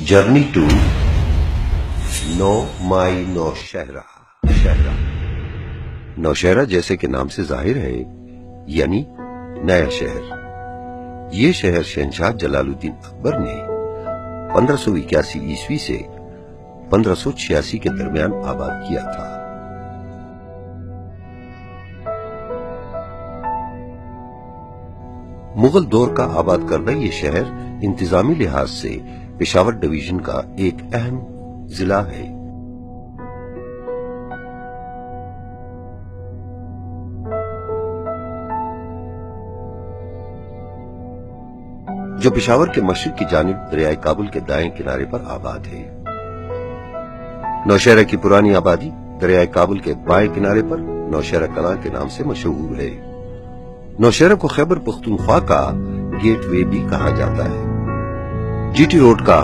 Journey to know مائی نوشہرہ۔ نوشہرہ جیسے کہ نام سے ظاہر ہے یعنی نیا شہر۔ یہ شہر شہنشاہ جلال الدین اکبر نے 1581 عیسوی سے 1586 کے درمیان آباد کیا تھا۔ مغل دور کا آباد کردہ یہ شہر انتظامی لحاظ سے پشاور ڈویژن کا ایک اہم ضلع ہے۔ جو پشاور کے مشرق کی جانب دریائے کابل کے دائیں کنارے پر آباد ہے۔ نوشہرہ کی پرانی آبادی دریائے کابل کے بائیں کنارے پر نوشہرہ کلاں کے نام سے مشہور ہے۔ نوشہرہ کو خیبر پختونخوا کا گیٹ وے بھی کہا جاتا ہے۔ جی ٹی روڈ کا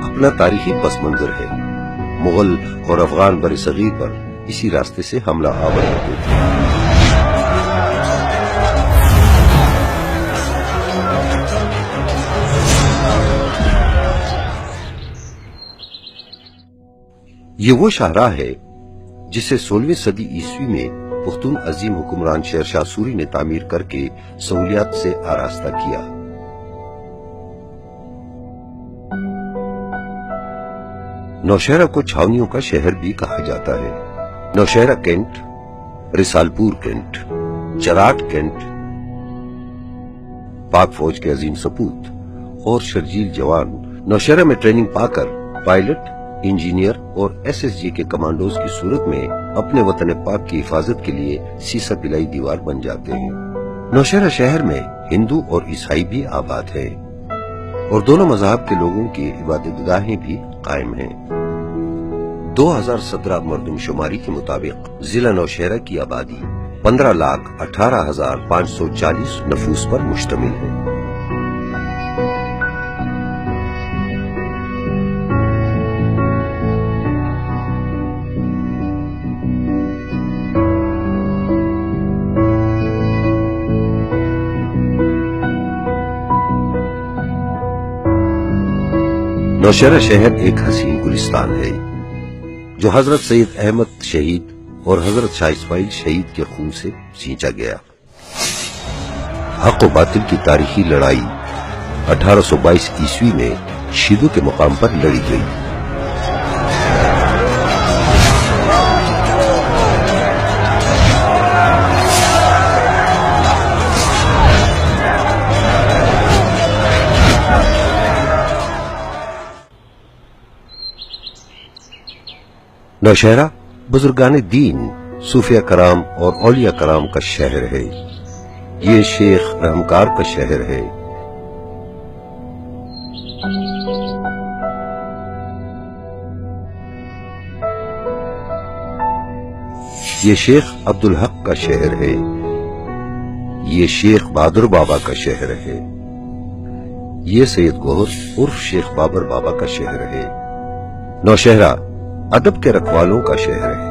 اپنا تاریخی پس منظر ہے۔ مغل اور افغان بر صغیر پر اسی راستے سے حملہ آور ہوتے تھے۔ یہ وہ شاہراہ ہے جسے 16ویں صدی عیسوی میں پختون عظیم حکمران شیر شاہ سوری نے تعمیر کر کے سہولیات سے آراستہ کیا۔ نوشہرہ کو چھاونیوں کا شہر بھی کہا جاتا ہے۔ Nowshera cantt, Risalpur cantt, Cherat cantt, پاک فوج کے عظیم سپوت اور شرجیل جوان نوشہرہ میں ٹریننگ پا کر پائلٹ، انجینئر اور ایس ایس جی کے کمانڈوز کی صورت میں اپنے وطن پاک کی حفاظت کے لیے سیسا پلائی دیوار بن جاتے ہیں۔ نوشہرہ شہر میں ہندو اور عیسائی بھی آباد ہیں اور دونوں مذہب کے لوگوں کی عبادت گاہیں بھی قائم ہیں۔ 2017 مردم شماری کے مطابق ضلع نوشہرہ کی آبادی 15,18,540 نفوس پر مشتمل ہے۔ نوشہرہ شہر ایک حسین گلستان ہے جو حضرت سید احمد شہید اور حضرت شاہ اسماعیل شہید کے خون سے سینچا گیا۔ حق و باطل کی تاریخی لڑائی 1822 عیسوی میں شیدو کے مقام پر لڑی گئی۔ نوشہرہ بزرگان دین، صوفیہ کرام اور اولیاء کرام کا شہر ہے۔ یہ شیخ رحمکار کا شہر ہے۔ یہ شیخ عبدالحق کا شہر ہے۔ یہ شیخ بہادر بابا کا شہر ہے۔ یہ سید گوہر عرف شیخ بابر بابا کا شہر ہے۔ نوشہرہ ادب کے رکھوالوں کا شہر ہے۔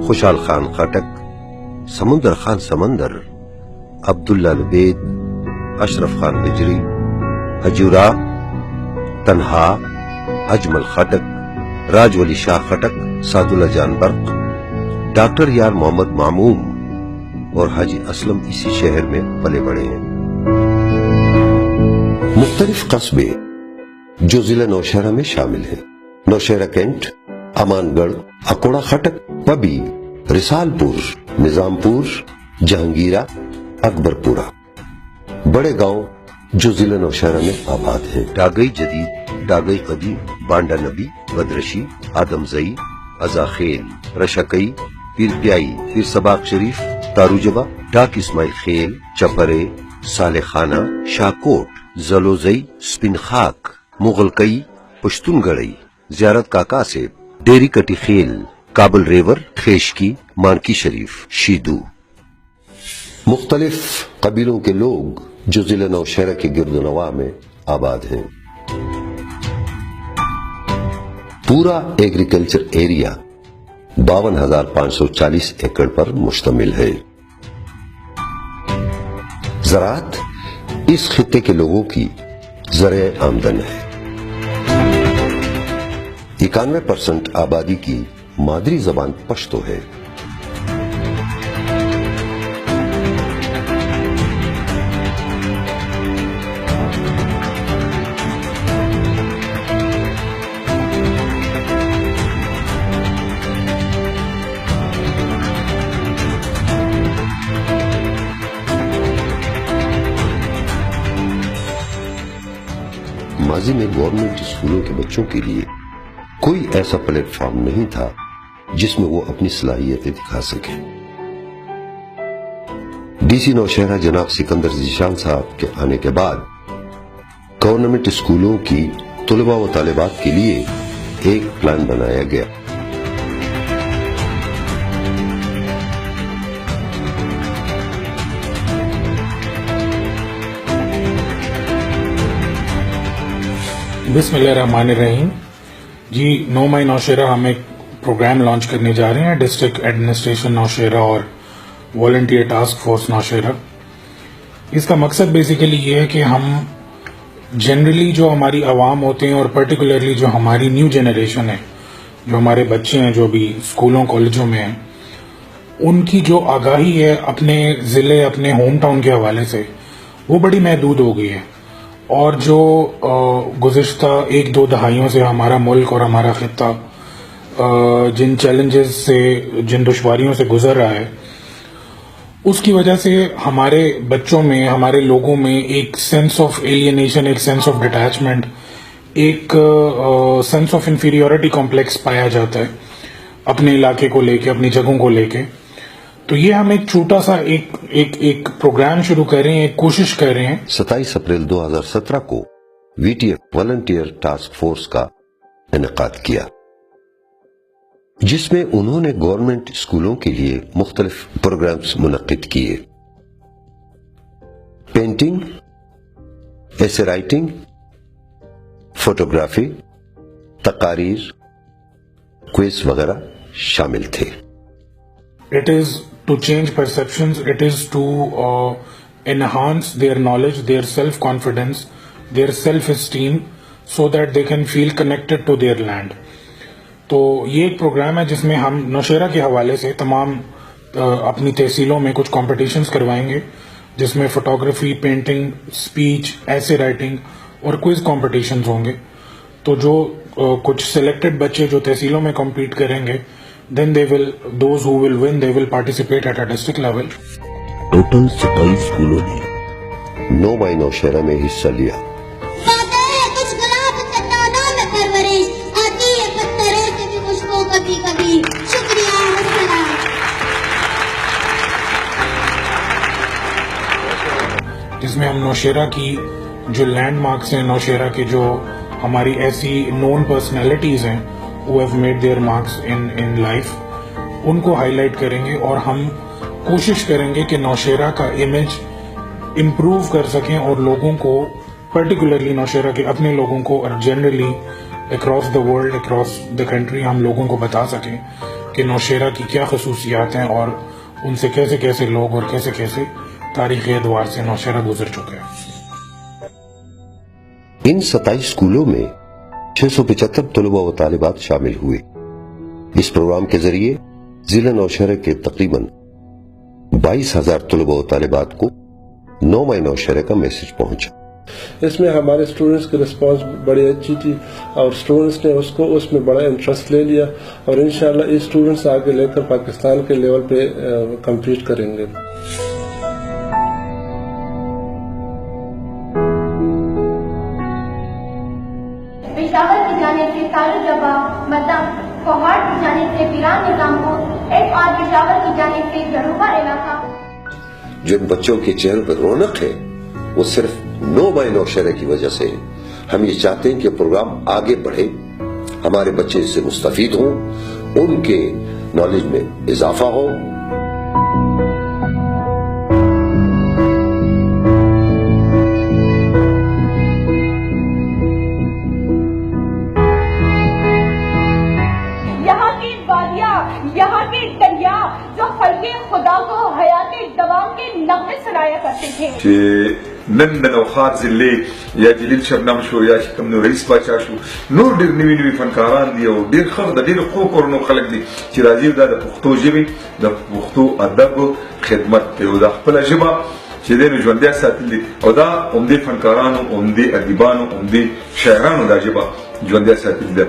خوشحال خان خٹک، سمندر خان سمندر، عبداللہ العبید، اشرف خان ہجری، حجورہ، تنہا، اجمل خٹک، راج ولی شاہ خٹک، سعد اللہ جان برق، ڈاکٹر یار محمد معموم اور حاجی اسلم اسی شہر میں پلے بڑھے ہیں۔ مختلف قصبے جو ضلع نوشہرہ میں شامل ہیں: نوشہرہ کینٹ، امان گڑھ، اکوڑا خٹک، پبی، رسال پور، نظام پور، جہانگیرہ، اکبر پورہ۔ بڑے گاؤں جو ضلع نوشہرہ میں آباد ہیں: ڈاگئی جدید، ڈاگئی قدیم، بانڈا نبی، بدرشی، آدم زئی، ازاخیل، رشکئی، پیر پیائی، پیر سباق شریف، تاروجبہ، ڈاک اسماعیل خیل، چپرے، صالح خانہ، شاہکوٹ، زلوزئی، سپن خاک، مغل کئی، پشتون گڑئی، زیارت کاکا سے، ڈیری کٹی خیل، کابل ریور، خیشکی، مانکی شریف، شیدو۔ مختلف قبیلوں کے لوگ جو ضلع نوشہرہ کے گرد و نواح میں آباد ہیں۔ پورا ایگریکلچر ایریا 52,540 एकड़ पर मुश्तमिल है। ज़राअत इस खित्ते के लोगों की ज़रिए आमदन है। 91% आबादी की मादरी जबान पश्तो है। माजी में गवर्नमेंट स्कूलों के बच्चों के लिए कोई ऐसा प्लेटफॉर्म नहीं था जिसमें वो अपनी सलाहियतें दिखा सके। डीसी नौशहरा जनाब सिकंदर ज़ीशान साहब के आने के बाद गवर्नमेंट स्कूलों की तुलबा व तालिबात के लिए एक प्लान बनाया गया। बिस्मिल्लाहिर्रहमानिर्रहीम जी। 9 मई नौशहरा हम एक प्रोग्राम लॉन्च करने जा रहे हैं, डिस्ट्रिक्ट एडमिनिस्ट्रेशन नौशहरा और वॉलंटियर टास्क फोर्स नौशहरा। इसका मकसद बेसिकली ये है कि हम जनरली जो हमारी आवाम होते हैं और पर्टिकुलरली जो हमारी न्यू जनरेशन है, जो हमारे बच्चे हैं जो भी स्कूलों कॉलेजों में हैं, उनकी जो आगाही है अपने ज़िले अपने होम टाउन के हवाले से वो बड़ी महदूद हो गई है। और जो गुज़िश्ता 1-2 दहाइयों से हमारा मुल्क और हमारा खित्ता जिन चैलेंजेस से जिन दुश्वारियों से गुजर रहा है, उसकी वजह से हमारे बच्चों में हमारे लोगों में एक सेंस ऑफ एलियनेशन, एक सेंस ऑफ डिटैचमेंट, एक सेंस ऑफ इंफीरियरिटी कॉम्प्लेक्स पाया जाता है अपने इलाके को लेके, अपनी जगहों को लेके। तो ये हम एक छोटा सा एक प्रोग्राम शुरू कर रहे हैं, एक कोशिश कर रहे हैं। 27 अप्रैल 2017 को वीटीएफ वॉलंटियर टास्क फोर्स का इनेकाद किया, जिसमें उन्होंने गवर्नमेंट स्कूलों के लिए मुख्तलिफ प्रोग्राम्स मुनक्किद किए। पेंटिंग, एसे राइटिंग, फोटोग्राफी, तकारीर, क्विज वगैरह शामिल थे। It is to change perceptions, it is to enhance their knowledge, their self-confidence, their self-esteem, so that they can feel connected to their land. तो ये एक प्रोग्राम है जिसमें हम नौशहरा के हवाले से तमाम अपनी तहसीलों में कुछ कॉम्पिटिशन्स करवाएंगे, जिसमें फोटोग्राफी, पेंटिंग, स्पीच, ऐसे राइटिंग और क्विज कॉम्पिटिशन्स होंगे। तो जो कुछ सिलेक्टेड बच्चे जो तहसीलों में कॉम्पीट करेंगे, then those who will win, they will participate at a district level. Total 27 स्कूलों ने 9 मई नौशहरा में हिस्सा लिया। कुछ गुलाब चट्टानों में परवरिश आती है पत्थरों से भी मुझको कभी कभी। शुक्रिया, अस्सलाम। जिसमें हम नौशहरा की जो लैंडमार्क्स हैं, नौशहरा के जो हमारी ऐसी नोन पर्सनैलिटीज हैं who have made their marks in life, उनको हाईलाइट करेंगे और हम कोशिश करेंगे कि नौशहरा का इमेज इम्प्रूव कर सकें और लोगों को, पर्टिकुलरली नौशहरा के अपने लोगों को और generally across the world, across the country हम लोगों को बता सकें कि नौशहरा की क्या खसूसियात हैं और उनसे कैसे कैसे लोग और कैसे कैसे तारीख़ी एतबार से नौशहरा गुजर चुके हैं। इन 27 स्कूलों में 675 तलबा व तालिबात शामिल हुए। इस प्रोग्राम के जरिए जिला नौशहरा के तकरीबन 22,000 तलबा व तालिबात को 9 मई नौशहरा का मैसेज पहुंचा। इसमें हमारे स्टूडेंट्स की रिस्पांस बड़ी अच्छी थी और स्टूडेंट्स ने उसमें बड़ा इंटरेस्ट ले लिया और इंशाल्लाह इस स्टूडेंट्स आगे लेकर पाकिस्तान के लेवल पे कम्पीट करेंगे। पेशावर की जानिब से तारुल जबा मदम, कोहाट की जानिब से पिरान निजामपुर एक और पेशावर की जानिब से जरूबा इलाका। जिन बच्चों के चेहरों पर रौनक है वो सिर्फ 9 मई नौशहरा की वजह से। हम ये चाहते हैं कि प्रोग्राम आगे बढ़े, हमारे बच्चे इससे मुस्तफीद हों, उनके नॉलेज में इजाफा हो। بندے خدا کو حیات دوام کے نغمے سنایا کرتے تھے. چې نن د نوخار ضلع یا جلیل شبنم شو یا کوم نو رئیس باچا شو نور ډېر نوي نوي فنکاران دي او ډېر خلک د ډېرو ښو کورنو خلک دي چې راځي دا د پښتو ژبې د پښتو ادب خدمت کوي او د خپله ژبه چې دی نو ژوندی ساتل دي او دا عمدې فنکارانو عمدې ادیبانو عمدې شاعرانو دا ژبه ژوندی ساتل ده.